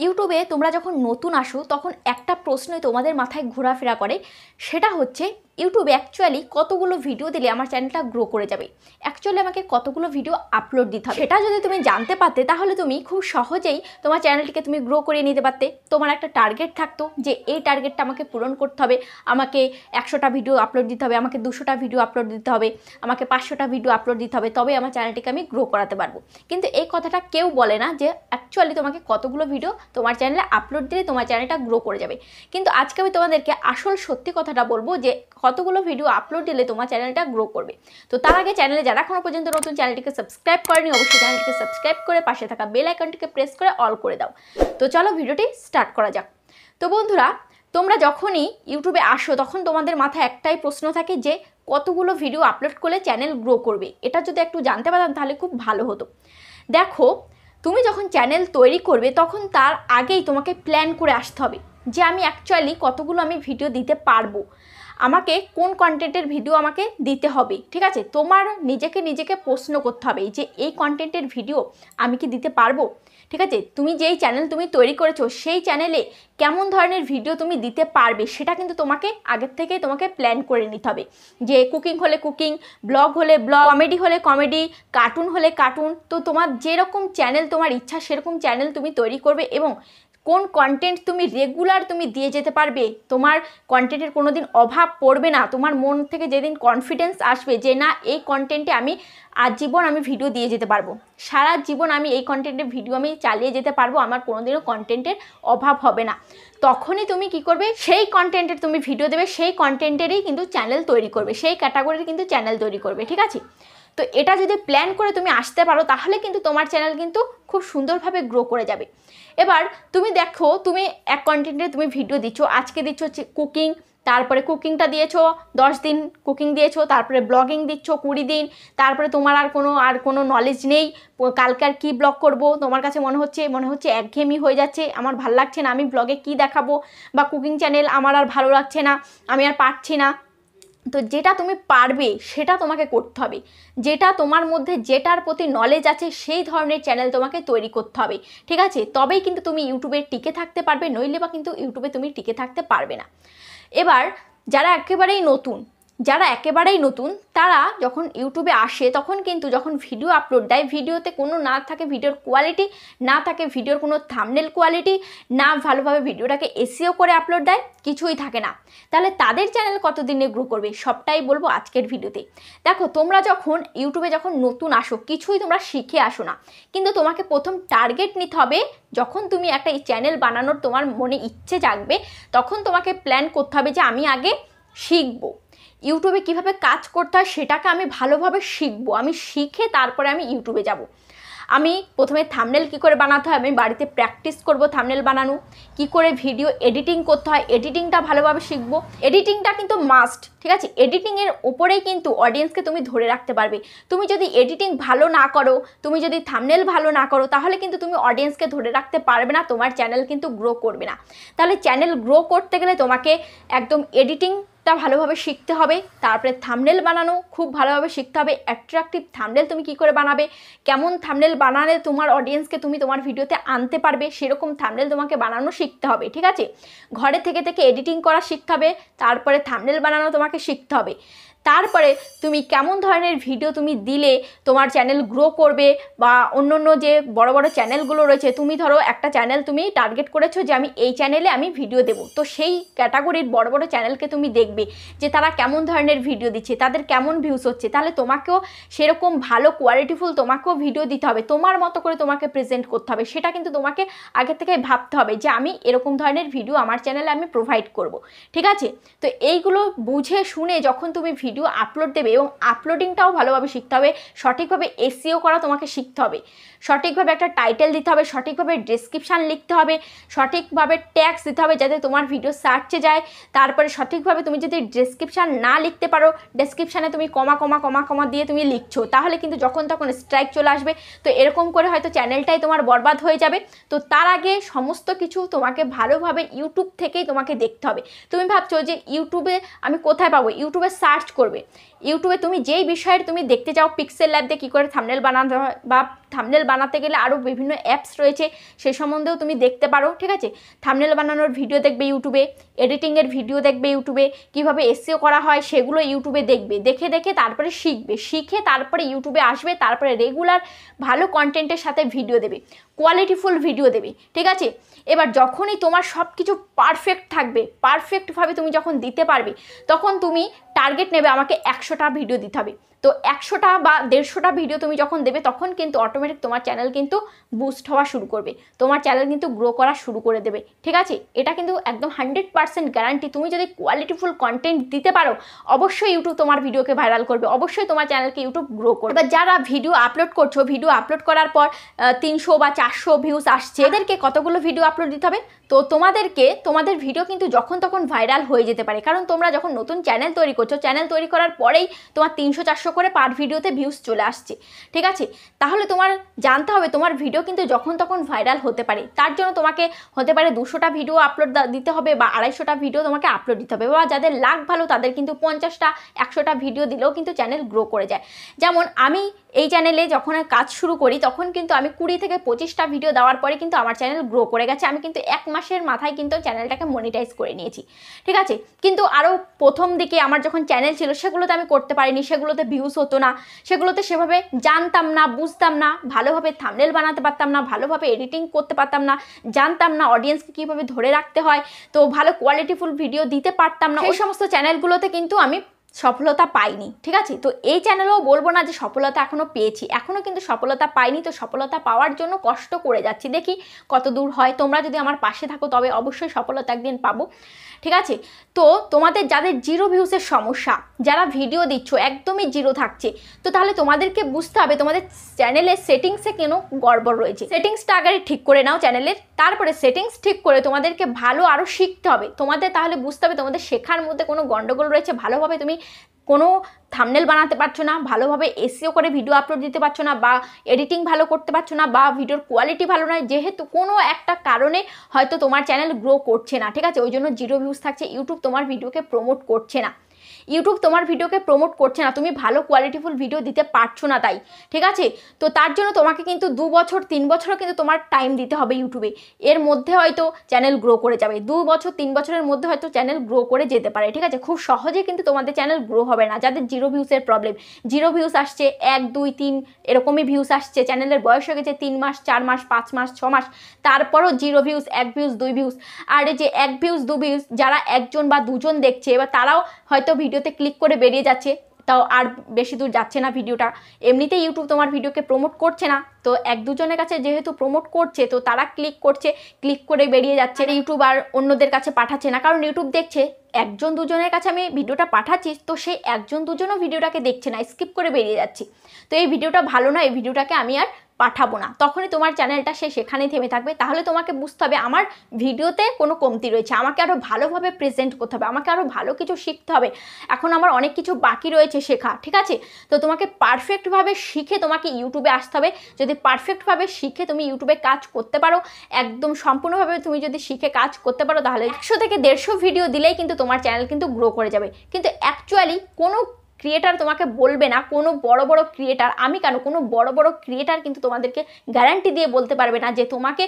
ইউটিউবে তোমরা যখন নতুন আসো তখন একটা প্রশ্নই তোমাদের মাথায় ঘোরাফেরা করে, সেটা হচ্ছে ইউটিউবে অ্যাকচুয়ালি কতগুলো ভিডিও দিলে আমার চ্যানেলটা গ্রো করে যাবে, অ্যাকচুয়ালি আমাকে কতগুলো ভিডিও আপলোড দিতে হবে। সেটা যদি তুমি জানতে পারতে তাহলে তুমি খুব সহজেই তোমার চ্যানেলটিকে তুমি গ্রো করে নিতে পারতে। তোমার একটা টার্গেট থাকতো যে এই টার্গেটটা আমাকে পূরণ করতে হবে, আমাকে 100টা ভিডিও আপলোড দিতে হবে, আমাকে 200টা ভিডিও আপলোড দিতে হবে, আমাকে 500টা ভিডিও আপলোড দিতে হবে, তবে আমার চ্যানেলটিকে আমি গ্রো করাতে পারবো। কিন্তু এই কথাটা কেউ বলে না যে অ্যাকচুয়ালি তোমাকে কতগুলো ভিডিও তোমার চ্যানেলে আপলোড দিলে তোমার চ্যানেলটা গ্রো করে যাবে। কিন্তু আজকে আমি তোমাদেরকে আসল সত্যি কথাটা বলবো যে কতগুলো ভিডিও আপলোড দিলে তোমার চ্যানেলটা গ্রো করবে। তো তার আগে চ্যানেলে যারা এখনো পর্যন্ত নতুন, চ্যানেলটিকে সাবস্ক্রাইব করেনি অবশ্যই চ্যানেলটিকে সাবস্ক্রাইব করে পাশে থাকা বেল আইকনটিকে প্রেস করে অল করে দাও। তো চলো ভিডিওটি স্টার্ট করা যাক। তো বন্ধুরা, তোমরা যখনই ইউটিউবে আসো তখন তোমাদের মাথায় একটাই প্রশ্ন থাকে যে কতগুলো ভিডিও আপলোড করলে চ্যানেল গ্রো করবে। এটা যদি একটু জানতে পারতাম তাহলে খুব ভালো হতো। দেখো, তুমি যখন চ্যানেল তৈরি করবে তখন তার আগেই তোমাকে প্ল্যান করে আসতে হবে যে আমি অ্যাকচুয়ালি কতগুলো আমি ভিডিও দিতে পারবো, আমাকে কোন কন্টেন্টের ভিডিও আমাকে দিতে হবে। ঠিক আছে, তোমার নিজেকে প্রশ্ন করতে হবে যে এই কন্টেন্টের ভিডিও আমি কি দিতে পারবো। ঠিক আছে, তুমি যেই চ্যানেল তুমি তৈরি করেছো সেই চ্যানেলে কেমন ধরনের ভিডিও তুমি দিতে পারবে সেটা কিন্তু তোমাকে আগের থেকেই তোমাকে প্ল্যান করে নিতে হবে। যে কুকিং হলে কুকিং, ব্লগ হলে ব্লগ, কমেডি হলে কমেডি, কার্টুন হলে কার্টুন। তো তোমার যেরকম চ্যানেল তোমার ইচ্ছা সেরকম চ্যানেল তুমি তৈরি করবে এবং কোন কন্টেন্ট তুমি রেগুলার তুমি দিয়ে যেতে পারবে, তোমার কন্টেন্টের কোনো দিন অভাব পড়বে না। তোমার মন থেকে যেদিন কনফিডেন্স আসবে যে না এই কন্টেন্টে আমি আজীবন আমি ভিডিও দিয়ে যেতে পারবো, সারা জীবন আমি এই কন্টেন্টের ভিডিও আমি চালিয়ে যেতে পারবো, আমার কোনোদিনও কন্টেন্টের অভাব হবে না, তখনই তুমি কি করবে সেই কন্টেন্টের তুমি ভিডিও দেবে, সেই কন্টেন্টেরই কিন্তু চ্যানেল তৈরি করবে, সেই ক্যাটাগরির কিন্তু চ্যানেল তৈরি করবে। ঠিক আছে, তো এটা যদি প্ল্যান করে তুমি আসতে পারো তাহলে কিন্তু তোমার চ্যানেল কিন্তু খুব সুন্দরভাবে গ্রো করে যাবে। এবার তুমি দেখো, তুমি এক কন্টেন্টে তুমি ভিডিও দিচ্ছ, আজকে দিচ্ছ কুকিং, তারপরে কুকিংটা দিয়েছো 10 দিন কুকিং দিয়েছো, তারপরে ব্লগিং দিচ্ছ 20 দিন, তারপরে তোমার আর কোনো নলেজ নেই, কালকে আর কী ব্লগ করবো, তোমার কাছে মনে হচ্ছে একঘেয়েমি হয়ে যাচ্ছে, আমার ভালো লাগছে না, আমি ব্লগে কি দেখাবো, বা কুকিং চ্যানেল আমার আর ভালো লাগছে না, আমি আর পারছি না। তো যেটা তুমি পারবে সেটা তোমাকে করতে হবে, যেটা তোমার মধ্যে যেটার প্রতি নলেজ আছে সেই ধরনের চ্যানেল তোমাকে তৈরি করতে হবে। ঠিক আছে, তবেই কিন্তু তুমি ইউটিউবে টিকে থাকতে পারবে, নইলে বা কিন্তু ইউটিউবে তুমি টিকে থাকতে পারবে না। এবার যারা একেবারেই নতুন তারা যখন ইউটিউবে আসে তখন কিন্তু যখন ভিডিও আপলোড দেয়, ভিডিওতে কোনো না থাকে ভিডিওর কোয়ালিটি, না থাকে ভিডিওর কোনো থাম্বনেল কোয়ালিটি, না ভালোভাবে ভিডিওটাকে এসইও করে আপলোড দেয়, কিছুই থাকে না। তাহলে তাদের চ্যানেল কতদিনে গ্রো করবে সবটাই বলবো আজকের ভিডিওতে। দেখো, তোমরা যখন ইউটিউবে যখন নতুন আসো কিছুই তোমরা শিখে আসো না, কিন্তু তোমাকে প্রথম টার্গেট নিতে হবে। যখন তুমি একটা এই চ্যানেল বানানোর তোমার মনে ইচ্ছে জাগবে তখন তোমাকে প্ল্যান করতে হবে যে আমি আগে শিখবো ইউটিউবে কিভাবে কাজ করতে হয়, সেটাকে আমি ভালোভাবে শিখবো, আমি শিখে তারপরে আমি ইউটিউবে যাব। আমি প্রথমে থাম্বনেল কী করে বানাতে হয় আমি বাড়িতে প্র্যাকটিস করব, থাম্বনেল বানানো কী করে ভিডিও এডিটিং করতে হয় এডিটিংটা ভালোভাবে শিখবো। এডিটিংটা কিন্তু মাস্ট। ঠিক আছে, এডিটিংয়ের ওপরেই কিন্তু অডিয়েন্সকে তুমি ধরে রাখতে পারবে। তুমি যদি এডিটিং ভালো না করো, তুমি যদি থাম্বনেল ভালো না করো, তাহলে কিন্তু তুমি অডিয়েন্সকে ধরে রাখতে পারবে না, তোমার চ্যানেল কিন্তু গ্রো করবে না। তাহলে চ্যানেল গ্রো করতে গেলে তোমাকে একদম এডিটিংটা ভালোভাবে শিখতে হবে, তারপরে থাম্বনেল বানানো খুব ভালোভাবে শিখতে হবে। অ্যাট্রাকটিভ থাম্বনেল তুমি কি করে বানাবে, কেমন থাম্বনেল বানালে তোমার অডিয়েন্সকে তুমি তোমার ভিডিওতে আনতে পারবে, সেরকম থাম্বনেল তোমাকে বানানো শিখতে হবে। ঠিক আছে, ঘরে থেকে এডিটিং করা শিখতে হবে, তারপরে থাম্বনেল বানানো তোমাকে শিখতে হবে। তারপরে তুমি কেমন ধরনের ভিডিও তুমি দিলে তোমার চ্যানেল গ্রো করবে, বা অন্য যে বড় বড় চ্যানেলগুলো রয়েছে, তুমি ধরো একটা চ্যানেল তুমি টার্গেট করেছো যে আমি এই চ্যানেলে আমি ভিডিও দেবো, তো সেই ক্যাটাগরির বড় বড় চ্যানেলকে তুমি দেখবে যে তারা কেমন ধরনের ভিডিও দিচ্ছে, তাদের কেমন ভিউস হচ্ছে, তাহলে তোমাকেও সেরকম ভালো কোয়ালিটিফুল তোমাকেও ভিডিও দিতে হবে, তোমার মতো করে তোমাকে প্রেজেন্ট করতে হবে। সেটা কিন্তু তোমাকে আগে থেকে ভাবতে হবে যে আমি এরকম ধরনের ভিডিও আমার চ্যানেলে আমি প্রোভাইড করব। ঠিক আছে, তো এইগুলো বুঝে শুনে যখন তুমি ভিডিও আপলোড দেবে, এবং আপলোডিংটাও ভালোভাবে শিখতে হবে, সঠিকভাবে এসইও করা তোমাকে শিখতে হবে, সঠিকভাবে একটা টাইটেল দিতে হবে, সঠিকভাবে ডেসক্রিপশান লিখতে হবে, সঠিকভাবে ট্যাগস দিতে হবে যাতে তোমার ভিডিও সার্চে যায়। তারপরে সঠিকভাবে তুমি যদি ডেসক্রিপশান না লিখতে পারো, ডেসক্রিপশানে তুমি কমা দিয়ে তুমি লিখছো, তাহলে কিন্তু যখন তখন স্ট্রাইক চলে আসবে। তো এরকম করে হয়তো চ্যানেলটাই তোমার বরবাদ হয়ে যাবে। তো তার আগে সমস্ত কিছু তোমাকে ভালোভাবে ইউটিউব থেকেই তোমাকে দেখতে হবে। তুমি ভাবছো যে ইউটিউবে আমি কোথায় পাবো, ইউটিউবে সার্চ করবে, ইউটিউবে তুমি যেই বিষয়ের তুমি দেখতে চাও, পিক্সেল ল্যাব দিয়ে কী করে থাম্বনেল বানাতে হয় বা থাম্বনেল বানাতে গেলে আরও বিভিন্ন অ্যাপস রয়েছে, সে সম্বন্ধেও তুমি দেখতে পারো। ঠিক আছে, থাম্বনেল বানানোর ভিডিও দেখবে ইউটিউবে, এডিটিংয়ের ভিডিও দেখবে ইউটিউবে, কীভাবে এসইও করা হয় সেগুলো ইউটিউবে দেখবে, দেখে দেখে তারপরে শিখবে, শিখে তারপরে ইউটিউবে আসবে, তারপরে রেগুলার ভালো কন্টেন্টের সাথে ভিডিও দেবে, কোয়ালিটিফুল ভিডিও দেবে। ঠিক আছে, এবার যখনই তোমার সব কিছু পারফেক্ট থাকবে, পারফেক্টভাবে তুমি যখন দিতে পারবে, তখন তুমি টার্গেট নেবে আমাকে 100টা ভিডিও দিতে হবে। তো 100টা বা 150টা ভিডিও তুমি যখন দেবে, তখন কিন্তু অটোমেটিক তোমার চ্যানেল কিন্তু বুস্ট হওয়া শুরু করবে, তোমার চ্যানেল কিন্তু গ্রো করা শুরু করে দেবে। ঠিক আছে, এটা কিন্তু একদম 100% গ্যারান্টি। তুমি যদি কোয়ালিটিফুল কন্টেন্ট দিতে পারো, অবশ্যই ইউটিউব তোমার ভিডিওকে ভাইরাল করবে, অবশ্যই তোমার চ্যানেলকে ইউটিউব গ্রো করবে। এবার যারা ভিডিও আপলোড করছো, ভিডিও আপলোড করার পর 300 বা 400 ভিউজ আসছে, এদেরকে কতগুলো ভিডিও আপলোড দিতে হবে? তো তোমাদের ভিডিও কিন্তু যখন তখন ভাইরাল হয়ে যেতে পারে, কারণ তোমরা যখন নতুন চ্যানেল তৈরি করছো, চ্যানেল তৈরি করার পরেই তোমার 300-400 করে পার ভিডিওতে ভিউজ চলে আসছে। ঠিক আছে, তাহলে তোমার জানতে হবে তোমার ভিডিও কিন্তু যখন তখন ভাইরাল হতে পারে। তার জন্য তোমাকে হতে পারে 200টা ভিডিও আপলোড দিতে হবে, বা 250টা ভিডিও তোমাকে আপলোড দিতে হবে, বা যাদের লাক ভালো তাদের কিন্তু 50টা 100টা ভিডিও দিলেও কিন্তু চ্যানেল গ্রো করে যায়। যেমন আমি এই চ্যানেলে যখন কাজ শুরু করি, তখন কিন্তু আমি 20 থেকে 25টা ভিডিও দেওয়ার পরে কিন্তু আমার চ্যানেল গ্রো করে গেছে। আমি কিন্তু 1 মাসের মাথায় কিন্তু চ্যানেলটাকে মনিটাইজ করে নিয়েছি। ঠিক আছে, কিন্তু আরও প্রথম দিকে আমার যখন চ্যানেল ছিল, সেগুলোতে আমি করতে পারিনি, সেগুলোতে ভিউজ হতো না, সেগুলোতে সেভাবে জানতাম না, বুঝতাম না, ভালোভাবে থাম্বনেল বানাতে পারতাম না, ভালোভাবে এডিটিং করতে পারতাম না, জানতাম না অডিয়েন্সকে কীভাবে ধরে রাখতে হয়, তো ভালো কোয়ালিটিফুল ভিডিও দিতে পারতাম না। এই সমস্ত চ্যানেলগুলোতে কিন্তু আমি সফলতা পাইনি। ঠিক আছে, তো এই চ্যানেলেও বলবো না যে সফলতা এখনও পেয়েছি, এখনও কিন্তু সফলতা পাইনি। তো সফলতা পাওয়ার জন্য কষ্ট করে যাচ্ছি, দেখি কত দূর হয়। তোমরা যদি আমার পাশে থাকো, তবে অবশ্যই সফলতা একদিন পাবো। ঠিক আছে, তো তোমাদের যাদের 0 ভিউসের সমস্যা, যারা ভিডিও দিচ্ছ একদমই 0 থাকছে, তো তাহলে তোমাদেরকে বুঝতে হবে তোমাদের চ্যানেলের সেটিংসে কেন গড়বড় রয়েছে। সেটিংসটা আগে ঠিক করে নাও চ্যানেলের, তারপরে সেটিংস ঠিক করে তোমাদেরকে ভালো আরও শিখতে হবে। তোমাদের তাহলে বুঝতে হবে তোমাদের শেখার মধ্যে কোনো গন্ডগোল রয়েছে, ভালোভাবে তুমি কোনো থাম্বনেল বানাতে পারছো না, ভালোভাবে এসইও করে ভিডিও আপলোড দিতে পারছো না, বা এডিটিং ভালো করতে পারছো না, বা ভিডিওর কোয়ালিটি ভালো নয়, যেহেতু কোনো একটা কারণে হয়তো তোমার চ্যানেল গ্রো করছে না। ঠিক আছে, ওই জন্য 0 ভিউজ থাকছে, ইউটিউব তোমার ভিডিওকে প্রমোট করছে না, ইউটিউব তোমার ভিডিওকে প্রমোট করছে না, তুমি ভালো কোয়ালিটিফুল ভিডিও দিতে পারছো না তাই। ঠিক আছে, তো তার জন্য তোমাকে কিন্তু 2 বছর 3 বছরও কিন্তু তোমার টাইম দিতে হবে ইউটিউবে, এর মধ্যে হয়তো চ্যানেল গ্রো করে যাবে। 2 বছর 3 বছরের মধ্যে হয়তো চ্যানেল গ্রো করে যেতে পারে। ঠিক আছে, খুব সহজে কিন্তু তোমাদের চ্যানেল গ্রো হবে না। যাদের 0 ভিউসের প্রবলেম, 0 ভিউস আসছে, 1 2 3 এরকমই ভিউস আসছে, চ্যানেলের বয়স হয়ে গেছে 3 মাস 4 মাস 5 মাস 6 মাস, তারপরও 0 ভিউস, 1 ভিউস 2 ভিউস। আর এই যে 1 ভিউস 2 ভিউস যারা 1জন বা 2জন দেখছে, এবার তারাও হয়তো ভিডিওতে ক্লিক করে বেরিয়ে যাচ্ছে, তাও আর বেশি দূর যাচ্ছে না ভিডিওটা। এমনিতেই ইউটিউব তোমার ভিডিওকে প্রমোট করছে না, তো 1 2জনের কাছে যেহেতু প্রমোট করছে, তো তারা ক্লিক করছে, ক্লিক করে বেরিয়ে যাচ্ছে। ইউটিউব আর অন্যদের কাছে পাঠাচ্ছে না, কারণ ইউটিউব দেখছে 1জন 2জনের কাছে আমি ভিডিওটা পাঠাচ্ছি, তো সেই 1জন 2জনও ভিডিওটাকে দেখছে না, স্কিপ করে বেরিয়ে যাচ্ছি। তো এই ভিডিওটা ভালো না, এই ভিডিওটাকে আমি আর পাঠাবো না, তখনই তোমার চ্যানেলটা সেখানেই থেমে থাকবে। তাহলে তোমাকে বুঝতে হবে আমার ভিডিওতে কোনো কমতি রয়েছে, আমাকে আরও ভালোভাবে প্রেজেন্ট করতে হবে, আমাকে আরও ভালো কিছু শিখতে হবে, এখন আমার অনেক কিছু বাকি রয়েছে শেখা। ঠিক আছে, তো তোমাকে পারফেক্টভাবে শিখে তোমাকে ইউটিউবে আসতে হবে। যদি পারফেক্টভাবে শিখে তুমি ইউটিউবে কাজ করতে পারো, একদম সম্পূর্ণভাবে তুমি যদি শিখে কাজ করতে পারো, তাহলে 100 থেকে 150 ভিডিও দিলেই কিন্তু তোমার চ্যানেল কিন্তু গ্রো করে যাবে। কিন্তু অ্যাকচুয়ালি কোনো ক্রিয়েটার তোমাকে বলবে না, কোনো বড় বড় ক্রিয়েটার, আমি কেন, কোনো বড় বড় ক্রিয়েটার কিন্তু তোমাদেরকে গ্যারান্টি দিয়ে বলতে পারবে না যে তোমাকে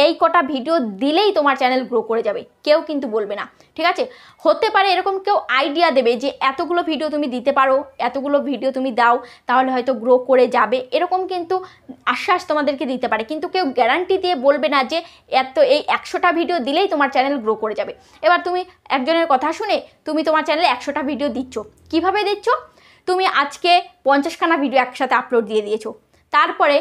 এই কটা ভিডিও দিলেই তোমার চ্যানেল গ্রো করে যাবে, কেউ কিন্তু বলবে না। ঠিক আছে, হতে পারে এরকম কেউ আইডিয়া দেবে যে এতগুলো ভিডিও তুমি দিতে পারো, এতগুলো ভিডিও তুমি দাও, তাহলে হয়তো গ্রো করে যাবে, এরকম কিন্তু আশ্বাস তোমাদেরকে দিতে পারে, কিন্তু কেউ গ্যারান্টি দিয়ে বলবে না যে এই 100টা ভিডিও দিলেই তোমার চ্যানেল গ্রো করে যাবে। এবার তুমি একজনের কথা শুনে তুমি তোমার চ্যানেলে 100টা ভিডিও দিচ্ছ, কিভাবে দিচ্ছ? তুমি আজকে 50খানা ভিডিও একসাথে আপলোড দিয়ে দিয়েছো, তারপরে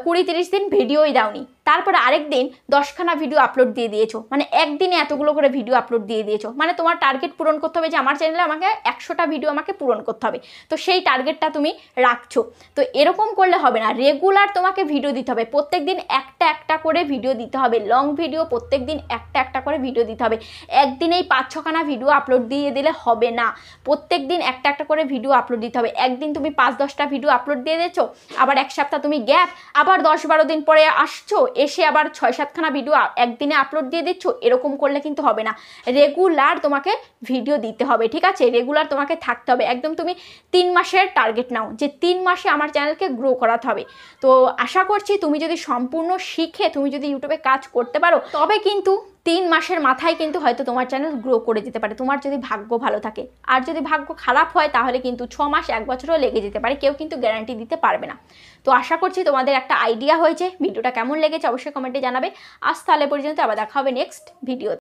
20-30 দিন ভিডিওই দাওনি, তারপরে আরেক দিন 10খানা ভিডিও আপলোড দিয়ে দিয়েছো, মানে একদিনে এতগুলো করে ভিডিও আপলোড দিয়ে দিয়েছো। মানে তোমার টার্গেট পূরণ করতে হবে যে আমার চ্যানেলে আমাকে 100টা ভিডিও আমাকে পূরণ করতে হবে, তো সেই টার্গেটটা তুমি রাখছো। তো এরকম করলে হবে না, রেগুলার তোমাকে ভিডিও দিতে হবে, প্রত্যেক দিন একটা করে ভিডিও দিতে হবে, লং ভিডিও প্রত্যেক দিন একটা করে ভিডিও দিতে হবে। একদিনেই 5-6খানা ভিডিও আপলোড দিয়ে দিলে হবে না, প্রত্যেক দিন একটা করে ভিডিও আপলোড দিতে হবে। একদিন তুমি 5-10টা ভিডিও আপলোড দিয়ে দিয়েছো, আবার এক সপ্তাহ তুমি গ্যাপ, আবার 10-12 দিন পরে আসছো, এসে আবার 6-7খানা ভিডিও একদিনে আপলোড দিয়ে দিচ্ছ, এরকম করলে কিন্তু হবে না। রেগুলার তোমাকে ভিডিও দিতে হবে, ঠিক আছে? রেগুলার তোমাকে থাকতে হবে। একদম তুমি 3 মাসের টার্গেট নাও যে 3 মাসে আমার চ্যানেলকে গ্রো করাতে হবে। তো আশা করছি তুমি যদি সম্পূর্ণ শিখে তুমি যদি ইউটিউবে কাজ করতে পারো, তবে কিন্তু 3 মাসের মাথায় কিন্তু হয়তো তোমার চ্যানেল গ্রো করে যেতে পারে, তোমার যদি ভাগ্য ভালো থাকে। আর যদি ভাগ্য খারাপ হয় তাহলে কিন্তু 6 মাস 1 বছরও লেগে যেতে পারে, কেউ কিন্তু গ্যারান্টি দিতে পারবে না। তো আশা করছি তোমাদের একটা আইডিয়া হয়েছে। ভিডিওটা কেমন লেগেছে অবশ্যই কমেন্টে জানাবে। আজ তাহলে পর্যন্ত, আবার দেখা হবে নেক্সট ভিডিও।